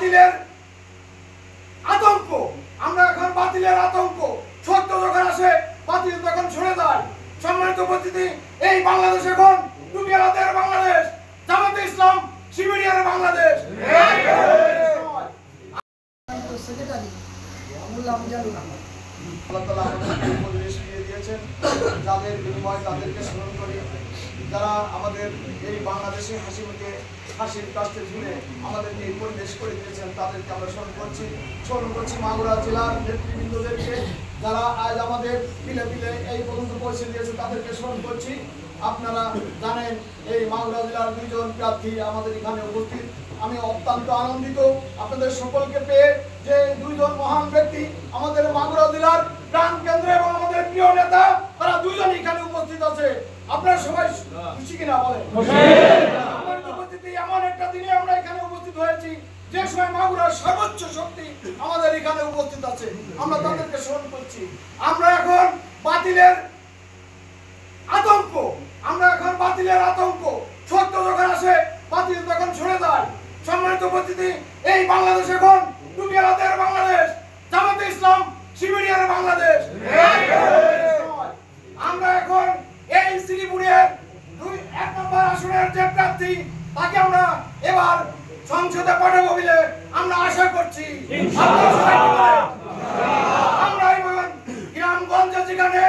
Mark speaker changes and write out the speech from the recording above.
Speaker 1: বাতিলের আতঙ্ক, আমরা এখন বাতিলের আতঙ্ক। সত্য যখন আসে বাতিল তখন সরে যায়। সম্মানিত উপস্থিতি, এই বাংলাদেশ এখন টুপিওয়ালাদের বাংলাদেশ, জামাতে ইসলাম শিবিরের বাংলাদেশ।
Speaker 2: আল্লাহ তাআলা আমাদেরকে পরিবেশ দিয়ে দিয়েছেন, যাদের বিনিময়ে তাদেরকে স্মরণ করি, যারা আমাদের এই বাংলাদেশে হাসির কাছে ঝুলে আমাদেরকে এই পরিবেশ করে দিয়েছেন, তাদেরকে আমরা স্মরণ করছি মাগুরা জেলার নেতৃবৃন্দদেরকে, যারা আজ আমাদের পিলে পিলে এই পর্যন্ত পৌঁছে দিয়েছে, তাদেরকে স্মরণ করছি। আপনারা জানেন এই মাগুরা জেলার 2 জন প্রার্থী আমাদের এখানে উপস্থিত। আমি অত্যন্ত আনন্দিত আপনাদের সকলকে পেয়ে, যে 2 জন মহান ব্যক্তি আমাদের মাগুরা জেলার প্রাণ কেন্দ্রে এবং আমাদের প্রিয় নেতা, তারা 2 জন এখানে উপস্থিত আছে। আপনারা সবাই খুশি কিনা বলেন? সম্মানিত উপস্থিতি, এমন একটা দিনে আমরা এখানে উপস্থিত হয়েছি যে সময় মাগুরার সর্বোচ্চ শক্তি আমাদের এখানে উপস্থিত আছে, আমরা তাদেরকে স্মরণ করছি। আমরা এখন বাতিলের আতঙ্ক, সত্য যখন আসে বাতিল তখন সরে যায়। সম্মানিত উপস্থিতি, এই বাংলাদেশ এখন টুপিওয়ালাদের বাংলাদেশ, জামাতে ইসলাম শিবিরের বাংলাদেশ। আমরা এখন এই শ্রীপুরের 1 নম্বর আসনের যে প্রার্থী, তাকে আমরা এবার সংসদে পাঠাবো বলে আমরা আশা করছি। আমরা গ্রামগঞ্জে যেখানে